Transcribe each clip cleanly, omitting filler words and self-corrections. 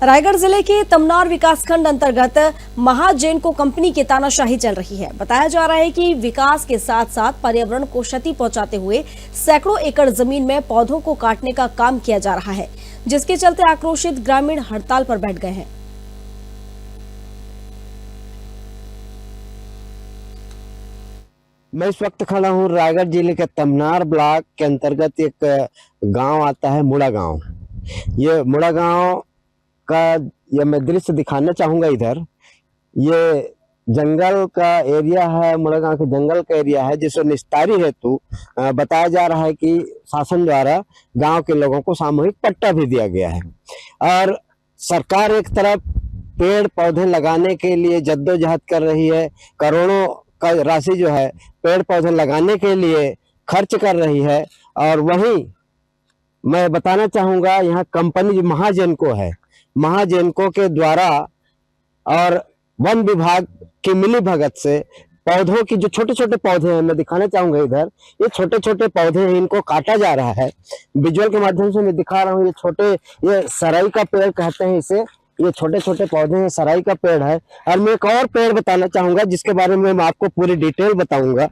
रायगढ़ जिले के तमनार विकासखंड अंतर्गत महाजेनको कंपनी की तानाशाही चल रही है। बताया जा रहा है कि विकास के साथ साथ पर्यावरण को क्षति पहुंचाते हुए सैकड़ों एकड़ जमीन में पौधों को काटने का काम किया जा रहा है, जिसके चलते आक्रोशित ग्रामीण हड़ताल पर बैठ गए हैं। मैं इस वक्त खड़ा हूँ रायगढ़ जिले के तमनार ब्लॉक के अंतर्गत एक गांव आता है मुड़ा गांव। ये मुड़ा गांव का ये मैं दृश्य दिखाना चाहूंगा। इधर ये जंगल का एरिया है, मुड़ा गांव के जंगल का एरिया है, जिसको निस्तारी हेतु बताया जा रहा है कि शासन द्वारा गांव के लोगों को सामूहिक पट्टा भी दिया गया है। और सरकार एक तरफ पेड़ पौधे लगाने के लिए जद्दोजहद कर रही है, करोड़ों का राशि जो है पेड़ पौधे लगाने के लिए खर्च कर रही है। और वहीं मैं बताना चाहूंगा यहाँ कंपनी महाजेनको है, महाजेनको के द्वारा और वन विभाग की मिली भगत से पौधों की जो छोटे छोटे पौधे हैं, मैं दिखाना चाहूंगा। इधर ये छोटे छोटे पौधे हैं, इनको काटा जा रहा है। विजुअल के माध्यम से मैं दिखा रहा हूँ। ये सराई का पेड़ कहते हैं इसे। ये छोटे छोटे पौधे हैं, सराई का पेड़ है। और मैं एक और पेड़ बताना चाहूंगा जिसके बारे में मैं आपको पूरी डिटेल बताऊंगा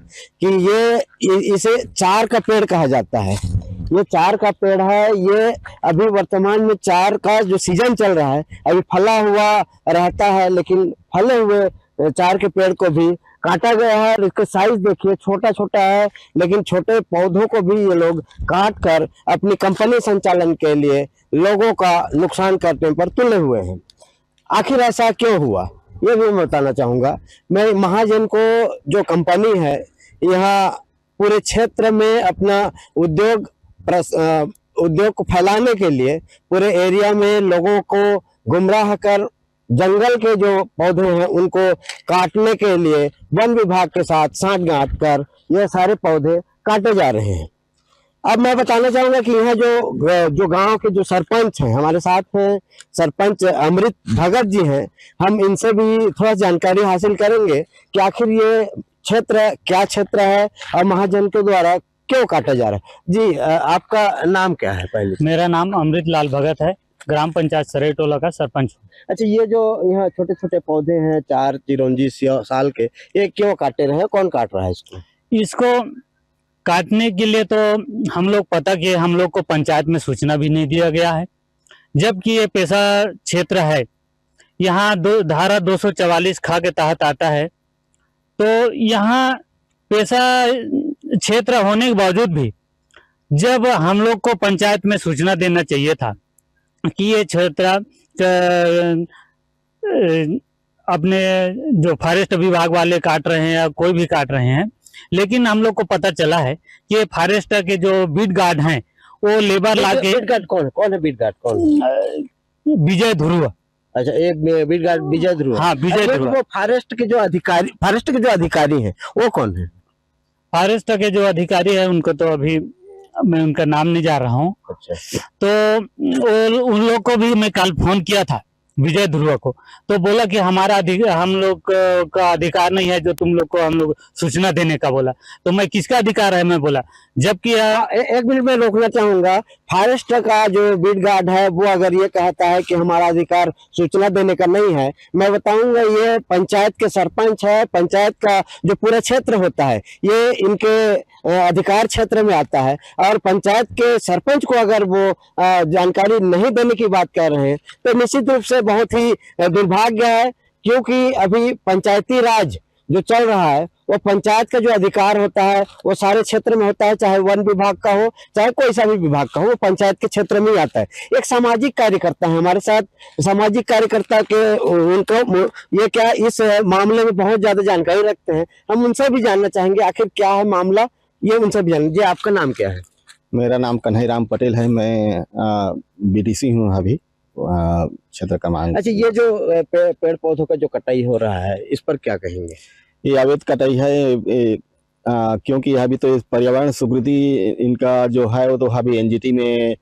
कि इसे चार का पेड़ कहा जाता है। ये चार का पेड़ है। ये अभी वर्तमान में चार का जो सीजन चल रहा है, अभी फला हुआ रहता है, लेकिन फले हुए चार के पेड़ को भी काटा गया है। इसका साइज देखिए, छोटा छोटा है, लेकिन छोटे पौधों को भी ये लोग काट कर अपनी कंपनी संचालन के लिए लोगों का नुकसान करने पर तुले हुए हैं। आखिर ऐसा क्यों हुआ, ये भी मैं बताना चाहूंगा। मैं महाजेनको जो कंपनी है, यहाँ पूरे क्षेत्र में अपना उद्योग को फैलाने के लिए पूरे एरिया में लोगों को गुमराह कर जंगल के जो पौधे हैं उनको काटने के लिए वन विभाग के साथ साठगांठ कर ये सारे पौधे काटे जा रहे हैं। अब मैं बताना चाहूंगा कि यहाँ जो गांव के जो सरपंच हैं, हमारे साथ हैं सरपंच अमृत भगत जी हैं। हम इनसे भी थोड़ा जानकारी हासिल करेंगे कि आखिर ये क्षेत्र क्या क्षेत्र है और महाजेनको द्वारा क्यों काटा जा रहा है। जी, आपका नाम क्या है? पहले मेरा नाम अमृत लाल भगत है, ग्राम पंचायत सराय टोला का सरपंच। अच्छा, ये जो यहाँ छोटे छोटे पौधे हैं 4 चिरौंजी साल के, ये क्यों काटे रहे हैं? कौन काट रहा है इसको काटने के लिए तो हम लोग पता कि हम लोग को पंचायत में सूचना भी नहीं दिया गया है, जबकि ये पेशा क्षेत्र है। यहाँ धारा 244 खा के तहत आता है। तो यहाँ पेशा क्षेत्र होने के बावजूद भी जब हम लोग को पंचायत में सूचना देना चाहिए था कि ये क्षेत्र अपने जो फॉरेस्ट विभाग वाले काट रहे हैं या कोई भी काट रहे हैं, लेकिन हम लोग को पता चला है कि ये फॉरेस्ट के जो बीट गार्ड हैं वो लेबर ला के। बीट गार्ड कौन है? बीट गार्ड कौन? विजय ध्रुव। अच्छा, एक बीट गार्ड विजय ध्रुव। हाँ, विजय ध्रुव। वो फॉरेस्ट के जो अधिकारी हैं वो कौन है? फॉरेस्ट के जो अधिकारी है उनको तो अभी मैं उनका नाम नहीं जा रहा हूँ। अच्छा। तो उन लोग को भी मैं कल फोन किया था, विजय ध्रुव को, तो बोला कि हम लोग का अधिकार नहीं है जो तुम लोग को हम लोग सूचना देने का बोला। तो मैं किसका अधिकार है मैं बोला, जबकि एक मिनट में रोकना चाहूंगा। फॉरेस्ट का जो बीट गार्ड है वो अगर ये कहता है कि हमारा अधिकार सूचना देने का नहीं है, मैं बताऊंगा ये पंचायत के सरपंच है। पंचायत का जो पूरा क्षेत्र होता है ये इनके अधिकार क्षेत्र में आता है। और पंचायत के सरपंच को अगर वो जानकारी नहीं देने की बात कर रहे हैं तो निश्चित रूप से बहुत ही दुर्भाग्य है, क्योंकि अभी पंचायती राज जो चल रहा है वो पंचायत का जो अधिकार होता है वो सारे क्षेत्र में होता है, चाहे वन विभाग का हो चाहे कोई सा भी विभाग का हो, वो पंचायत के क्षेत्र में ही आता है। एक सामाजिक कार्यकर्ता है हमारे साथ, सामाजिक कार्यकर्ता के उनको ये क्या इस मामले में बहुत ज्यादा जानकारी रखते हैं, हम उनसे भी जानना चाहेंगे आखिर क्या है मामला, ये उनसे भी जानेंगे। जी, आपका नाम क्या है? मेरा नाम कन्हैयाराम पटेल है। मैं बीडीसी हूँ अभी क्षेत्र का मांग। अच्छा, ये जो पेड़ पौधों का जो कटाई हो रहा है इस पर क्या कहेंगे? ये अवैध कटाई है, क्योंकि अभी तो पर्यावरण स्वीकृति इनका जो है वो तो अभी एनजीटी में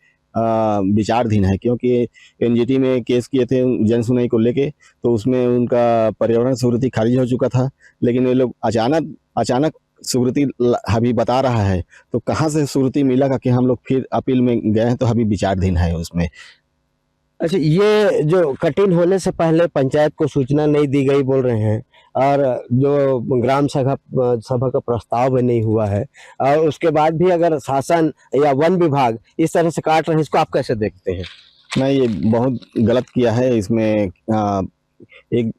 विचाराधीन है, क्योंकि एनजीटी में केस किए थे जन सुनवाई को लेके, तो उसमें उनका पर्यावरण स्वीकृति खारिज हो चुका था। लेकिन ये लोग अचानक स्वीकृति अभी बता रहा है, तो कहाँ से स्वीकृति मिला कि हम लोग फिर अपील में गए हैं, तो अभी विचाराधीन है उसमें। अच्छा, ये जो कटिंग होने से पहले पंचायत को सूचना नहीं दी गई बोल रहे हैं, और जो ग्राम सभा सभा का प्रस्ताव भी नहीं हुआ है, और उसके बाद भी अगर शासन या वन विभाग इस तरह से काट रहे हैं, इसको आप कैसे देखते हैं? नहीं, ये बहुत गलत किया है। इसमें एक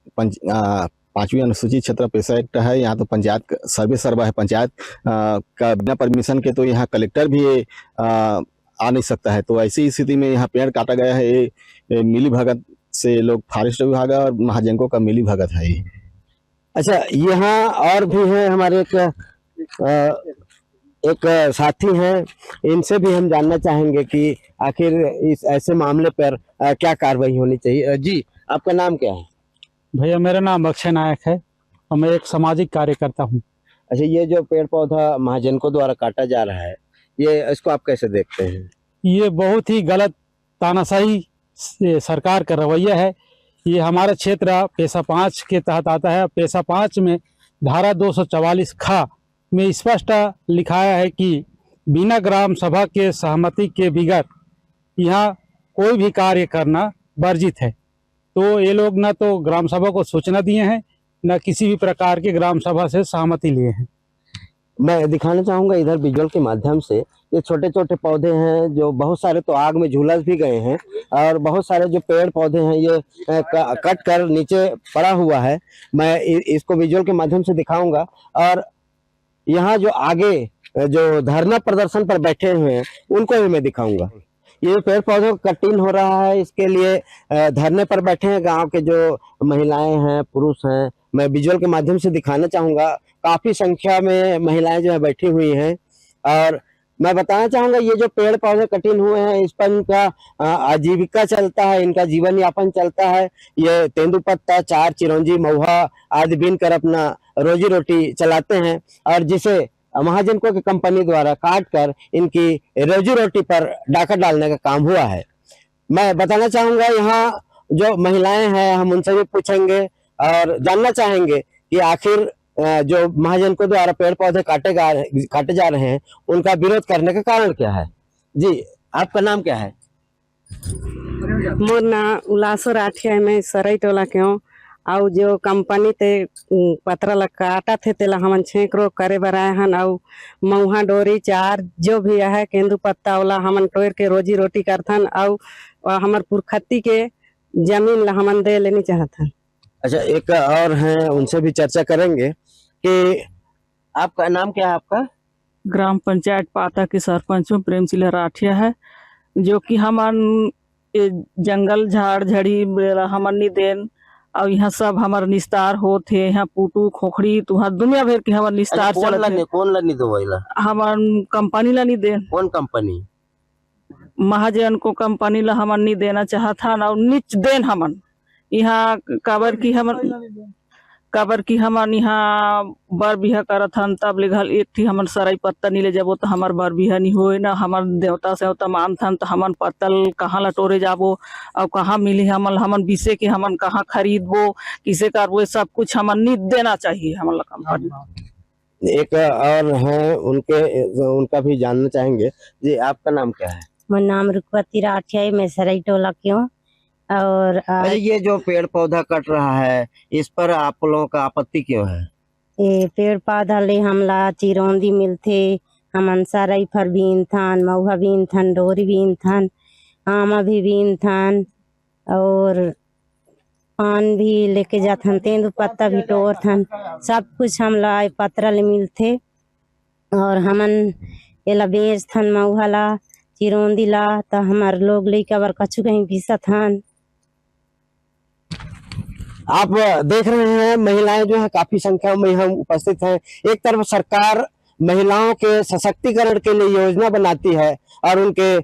5वीं अनुसूचित क्षेत्र पेशा एक्ट है। यहाँ तो पंचायत सर्वे सर्वा है। पंचायत का बिना परमिशन के तो यहाँ कलेक्टर भी आ नहीं सकता है। तो ऐसी स्थिति में यहाँ पेड़ काटा गया है। ये मिली भगत से लोग, फॉरेस्ट विभाग और महाजनों का मिली भगत है ये। अच्छा, यहाँ और भी है हमारे एक साथी हैं, इनसे भी हम जानना चाहेंगे कि आखिर इस ऐसे मामले पर क्या कार्रवाई होनी चाहिए। जी, आपका नाम क्या है? भैया मेरा नाम अक्षय नायक है और मैं एक सामाजिक कार्यकर्ता हूँ। अच्छा, ये जो पेड़ पौधा महाजनों द्वारा काटा जा रहा है, ये इसको आप कैसे देखते हैं? ये बहुत ही गलत तानाशाही सरकार का रवैया है। ये हमारा क्षेत्र पेशा 5 के तहत आता है। पेशा 5 में धारा 244 खा में स्पष्ट लिखाया है कि बिना ग्राम सभा के सहमति के बगैर यहाँ कोई भी कार्य करना वर्जित है। तो ये लोग न तो ग्राम सभा को सूचना दिए हैं, न किसी भी प्रकार के ग्राम सभा से सहमति लिए हैं। मैं दिखाना चाहूंगा इधर विजुअल के माध्यम से, ये छोटे छोटे पौधे हैं जो बहुत सारे तो आग में झुलस भी गए हैं, और बहुत सारे जो पेड़ पौधे हैं ये कट कर नीचे पड़ा हुआ है। मैं इसको विजुअल के माध्यम से दिखाऊंगा। और यहाँ जो आगे जो धरना प्रदर्शन पर बैठे हुए हैं उनको भी मैं दिखाऊंगा। ये पेड़ पौधों का कटिंग हो रहा है, इसके लिए धरने पर बैठे हैं गांव के जो महिलाएं हैं, पुरुष हैं। मैं विजुअल के माध्यम से दिखाना चाहूंगा। काफी संख्या में महिलाएं जो है बैठी हुई हैं, और मैं बताना चाहूंगा ये जो पेड़ पौधे कटिंग हुए हैं इस पर इनका आजीविका चलता है, इनका जीवन यापन चलता है। ये तेंदुपत्ता, चार, चिरौंजी, महुआ आदि बीन कर अपना रोजी रोटी चलाते हैं, और जिसे महाजनों की कंपनी द्वारा काट कर इनकी रोजी रोटी पर डाका डालने का काम हुआ है। मैं बताना चाहूंगा यहाँ जो महिलाएं हैं हम उनसे भी पूछेंगे और जानना चाहेंगे कि आखिर जो महाजनों द्वारा पेड़ पौधे काटे जा रहे हैं उनका विरोध करने का कारण क्या है। जी, आपका नाम क्या है? मोर ना उलासो राठिया में सरई टोला क्यों आउ जो कंपनी ते पत्रा ला काटा थे तेला हमन छेकरो करे बराए हन। आउ मऊहा डोरी चार जो भी है केंदू पत्ता वाला हमन टोर के रोजी रोटी करथन। आउ हमर पुरखती के जमीन ला हमन दे लेनी चाहथन। अच्छा, एक और हैं, उनसे भी चर्चा करेंगे कि आपका नाम क्या है? आपका? ग्राम पंचायत पाता के सरपंच में प्रेम सिंह राठिया है। जो कि हमन जंगल झाड़ झड़ी हमन नहीं देन, और यहाँ सब हमार निस्तार होत है। यहाँ पुटू खोखड़ी तुहार दुनिया भर के हमार निस्तार चलत है। कौन ला नहीं दो वहीला? हमार कंपनी ला नहीं देन। कौन कंपनी? महाजन को कंपनी ला हमन नहीं देना चाहता ना, निच देन हमन यहाँ काबर की हमन यहाँ बर बिहा करत हन। तब ले घल एक थी हमन सराई पत्ता नहीं ले जाबो तो हमार बर बिहा नहीं होए ना। हमार देवता से होता मानथन तो हमन पत्तल कहाँ ला टोरे जाबो और कहाँ मिली हमन बिसे के हमन कहाँ खरीदबो, किसे करबो, सब कुछ हमन नहीं देना चाहिए हमन ला कंपनी। एक और है, उनका भी जानना चाहेंगे। जी, आपका नाम क्या है? मेरा नाम रुकवती राठिया है, मैं सरई टोला क्यों। और अरे, ये जो पेड़ पौधा कट रहा है इस पर आप लोगों का आपत्ति क्यों है? ये पेड़ पौधा ले हमला चिरौंदी मिलथे, हमन सरई फर बीन थन, महुआ बीन थन, डोरी बीन थन, आमा भी बीन थन, और पान भी लेके जाथन, तेंदू पत्ता भी टोर थन। सब कुछ हमला पत्रा ले मिलथे, और हमन एला बेच थन महुआ ला, चिरौंदी ला। तो हमार लोग लइका बर कछु कहीं पीसत हन। आप देख रहे हैं महिलाएं जो है काफी संख्या में हम उपस्थित हैं। एक तरफ सरकार महिलाओं के सशक्तिकरण के लिए योजना बनाती है और उनके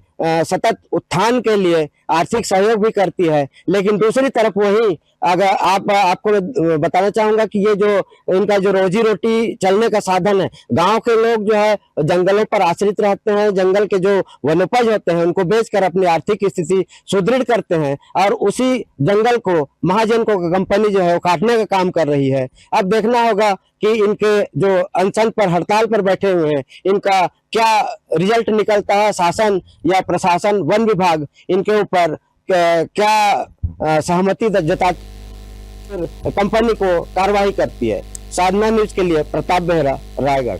सतत उत्थान के लिए आर्थिक सहयोग भी करती है, लेकिन दूसरी तरफ वही अगर आपको मैं बताना चाहूंगा कि ये जो इनका जो रोजी रोटी चलने का साधन है, गांव के लोग जो है जंगलों पर आश्रित रहते हैं, जंगल के जो वनोपज होते हैं उनको बेचकर अपनी आर्थिक स्थिति सुदृढ़ करते हैं, और उसी जंगल को महाजन को कंपनी जो है वो काटने का काम कर रही है। अब देखना होगा कि इनके जो अनशन पर, हड़ताल पर बैठे हुए हैं, इनका क्या रिजल्ट निकलता है। शासन या प्रशासन, वन विभाग इनके ऊपर क्या सहमति जता कंपनी को कार्रवाई करती है। साधना न्यूज के लिए प्रताप बेहरा, रायगढ़।